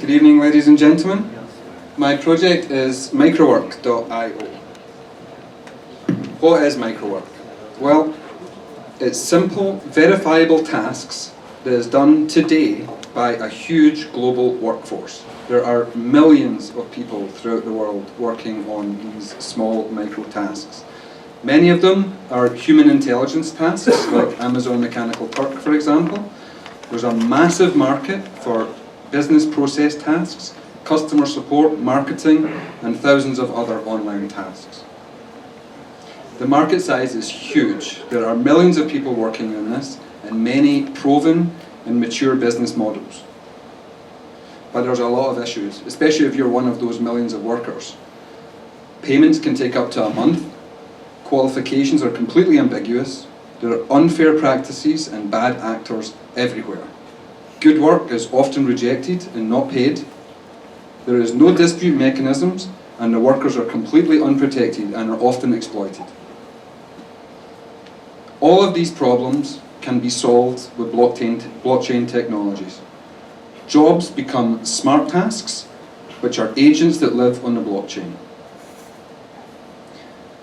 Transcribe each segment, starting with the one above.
Good evening, ladies and gentlemen. My project is Microwork.io. What is Microwork? Well, it's simple, verifiable tasks that is done today by a huge global workforce. There are millions of people throughout the world working on these small micro tasks. Many of them are human intelligence tasks, like Amazon Mechanical Turk, for example. There's a massive market for business process tasks, customer support, marketing, and thousands of other online tasks. The market size is huge. There are millions of people working on this, and many proven and mature business models. But there's a lot of issues, especially if you're one of those millions of workers. Payments can take up to a month. Qualifications are completely ambiguous. There are unfair practices and bad actors everywhere. Good work is often rejected and not paid. There is no dispute mechanisms, and the workers are completely unprotected and are often exploited. All of these problems can be solved with blockchain technologies. Jobs become smart tasks, which are agents that live on the blockchain.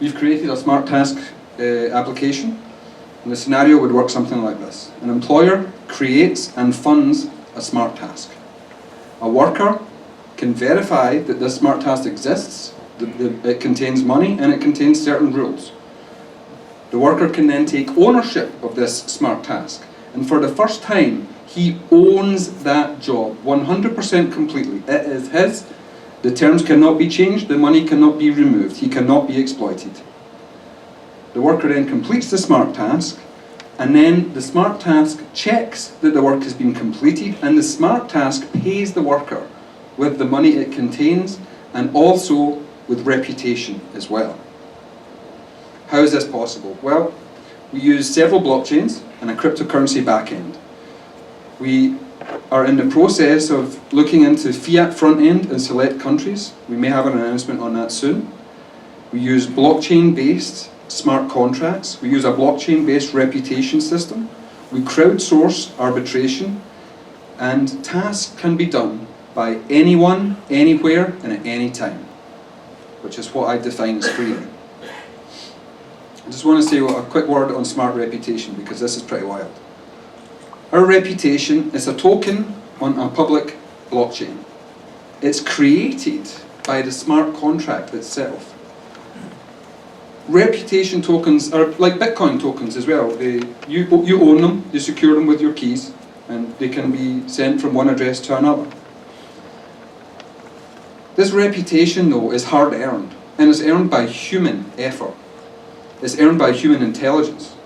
We've created a smart task application, and the scenario would work something like this. An employer creates and funds a smart task. A worker can verify that this smart task exists, it contains money, and it contains certain rules. The worker can then take ownership of this smart task, and for the first time, he owns that job 100% completely. It is his. The terms cannot be changed, the money cannot be removed, he cannot be exploited. The worker then completes the smart task, and then the smart task checks that the work has been completed, and the smart task pays the worker with the money it contains, and also with reputation as well. How is this possible? Well, we use several blockchains and a cryptocurrency backend. We are in the process of looking into fiat front end in select countries. We may have an announcement on that soon. We use blockchain-based smart contracts. We use a blockchain-based reputation system. We crowdsource arbitration, and tasks can be done by anyone, anywhere, and at any time, which is what I define as freedom. I just want to say a quick word on smart reputation, because this is pretty wild. Our reputation is a token on a public blockchain. It's created by the smart contract itself. Reputation tokens are like Bitcoin tokens as well. You own them, you secure them with your keys, and they can be sent from one address to another. This reputation, though, is hard earned, and it's earned by human effort. It's earned by human intelligence.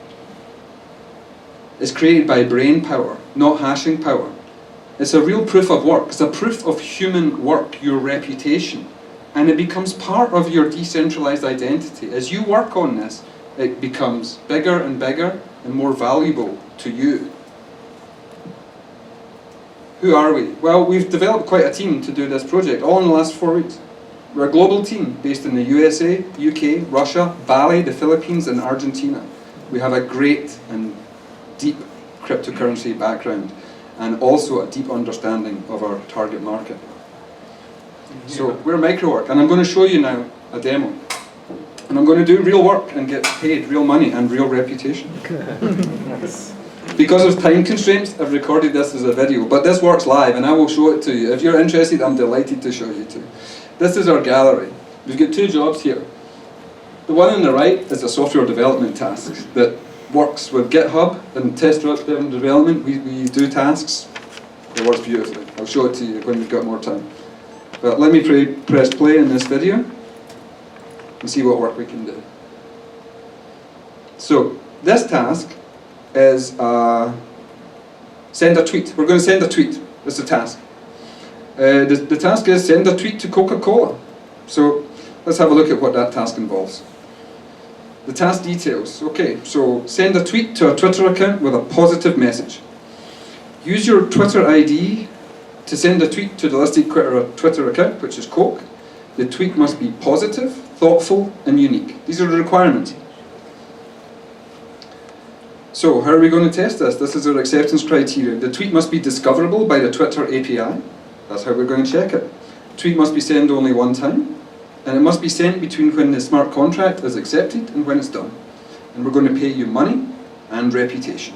It's created by brain power, not hashing power. It's a real proof of work. It's a proof of human work, your reputation. And it becomes part of your decentralized identity. As you work on this, it becomes bigger and bigger and more valuable to you. Who are we? Well, we've developed quite a team to do this project, all in the last 4 weeks. We're a global team based in the USA, UK, Russia, Bali, the Philippines, and Argentina. We have a great and deep cryptocurrency background, and also a deep understanding of our target market. So we're Microwork, and I'm going to show you now a demo. And I'm going to do real work and get paid real money and real reputation. Because of time constraints, I've recorded this as a video, but this works live, and I will show it to you. If you're interested, I'm delighted to show you too. This is our gallery. We've got two jobs here. The one on the right is a software development task that works with GitHub and test-driven development. We do tasks. It works beautifully. I'll show it to you when we've got more time. But let me press play in this video and see what work we can do. So this task is send a tweet. We're going to send a tweet. That's the task. The task is send a tweet to Coca-Cola. So let's have a look at what that task involves. The task details. Okay, so send a tweet to a Twitter account with a positive message. Use your Twitter ID to send a tweet to the listed Twitter account, which is Coke. The tweet must be positive, thoughtful, and unique. These are the requirements. So how are we going to test this? This is our acceptance criteria. The tweet must be discoverable by the Twitter API. That's how we're going to check it. Tweet must be sent only one time, and it must be sent between when the smart contract is accepted and when it's done. And we're going to pay you money and reputation.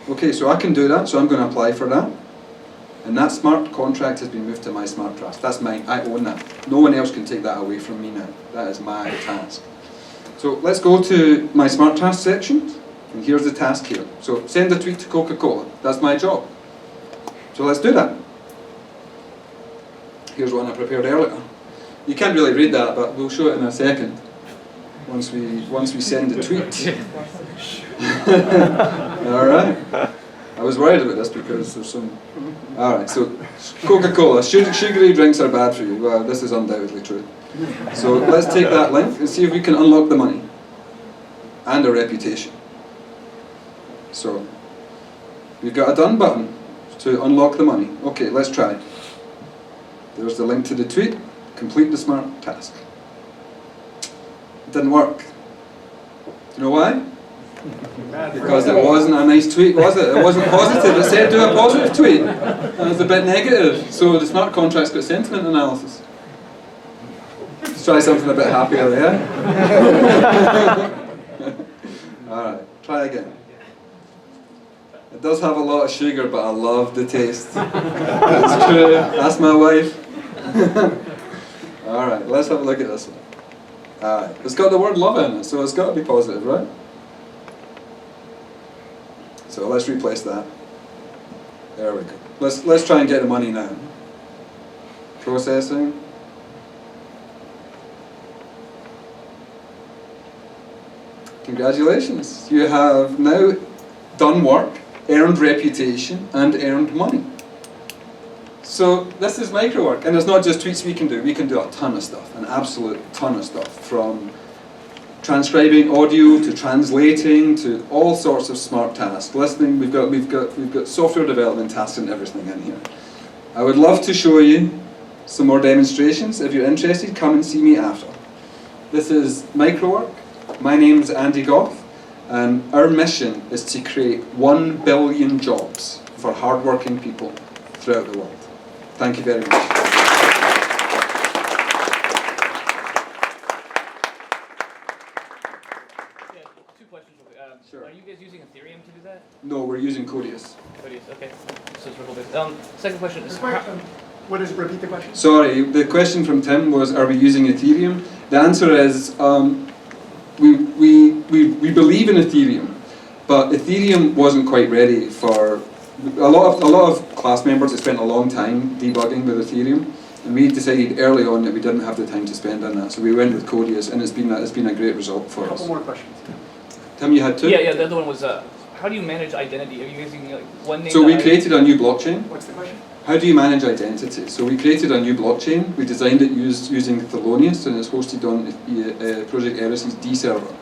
Okay, so I can do that, so I'm going to apply for that. And that smart contract has been moved to my smart task. That's mine, I own that. No one else can take that away from me now. That is my task. So let's go to my smart task section, and here's the task here. So send a tweet to Coca-Cola, that's my job. So let's do that. Here's one I prepared earlier. You can't really read that, but we'll show it in a second. Once we send the tweet. Alright. I was worried about this because there's some... Alright, so Coca-Cola, sugary drinks are bad for you. Well, this is undoubtedly true. So let's take that link and see if we can unlock the money. And a reputation. So, we've got a done button to unlock the money. Okay, let's try. There's the link to the tweet. Complete the smart task. It didn't work. You know why? Because it wasn't a nice tweet, was it? It wasn't positive. It said do a positive tweet. And it was a bit negative. So the smart contract's got sentiment analysis. Let's try something a bit happier there. Alright, try again. It does have a lot of sugar, but I love the taste. That's true. That's my wife. Alright, let's have a look at this one. Alright, it's got the word love in it, so it's got to be positive, right? So let's replace that. There we go. Let's try and get the money now. Processing. Congratulations. You have now done work, earned reputation, and earned money. So this is Microwork, and it's not just tweets we can do. We can do a ton of stuff, an absolute ton of stuff, from transcribing audio to translating to all sorts of smart tasks. Listening, we've got software development tasks and everything in here. I would love to show you some more demonstrations. If you're interested, come and see me after. This is Microwork. My name is Andy Goff, and our mission is to create 1 billion jobs for hardworking people throughout the world. Thank you very much. Yeah, 2 questions. Sure. Are you guys using Ethereum to do that? No, we're using Codius. Codius, okay. So it's a little bit. Second question is. What is, repeat the question? Sorry, the question from Tim was, are we using Ethereum? The answer is, we believe in Ethereum, but Ethereum wasn't quite ready for... A lot of class members have spent a long time debugging with Ethereum, and we decided early on that we didn't have the time to spend on that, so we went with Codius, and it's been a great result for us. A couple more questions. Tim, you had 2? Yeah, the other one was, how do you manage identity? Are you using like one name? So we created a new blockchain. What's the question? How do you manage identity? So we created a new blockchain. We designed it using Thelonious, and it's hosted on Project Eris's D server.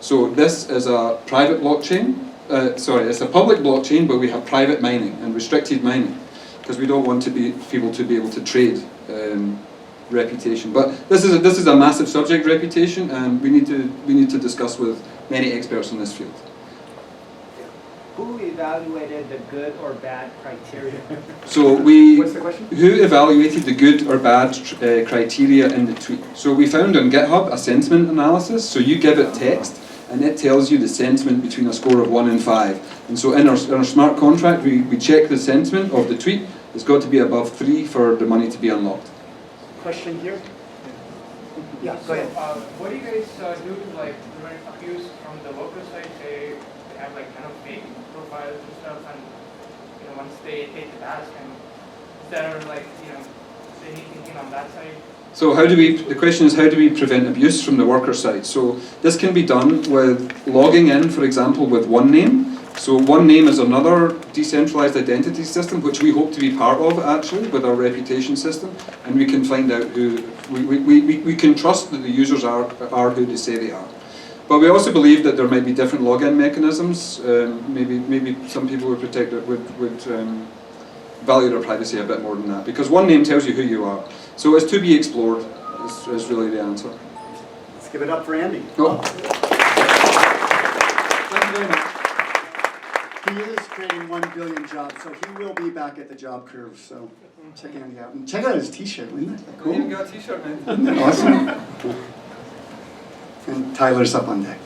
So this is a private blockchain. It's a public blockchain, but we have private mining and restricted mining because we don't want people to be able to trade reputation. But this is a massive subject, reputation, and we need to discuss with many experts in this field. Who evaluated the good or bad criteria? So What's the question? who evaluated the good or bad criteria in the tweet? So we found on GitHub a sentiment analysis. So you give it text, and it tells you the sentiment between a score of 1 and 5. And so in our smart contract, we check the sentiment of the tweet. It's got to be above 3 for the money to be unlocked. Question here? Yeah, So, go ahead. what do you guys do to like prevent abuse from the worker side? Say they have like kind of fake profiles and stuff, and once they take the task, and is there like any thinking on that side? So the question is, how do we prevent abuse from the worker side? So this can be done with logging in, for example, with OneName. So OneName is another decentralized identity system, which we hope to be part of, actually, with our reputation system. And we can find out who, we can trust that the users are who they say they are. But we also believe that there might be different login mechanisms. Maybe some people would value their privacy a bit more than that, because OneName tells you who you are. So it's to be explored, is really the answer. Let's give it up for Andy. Oh. Thank you very much. He is creating 1 billion jobs, so he will be back at the job curve. So. Check Andy out. And check out his t-shirt, isn't that Cool. You cool? got a t-shirt, man. Isn't that awesome? And Tyler's up on deck.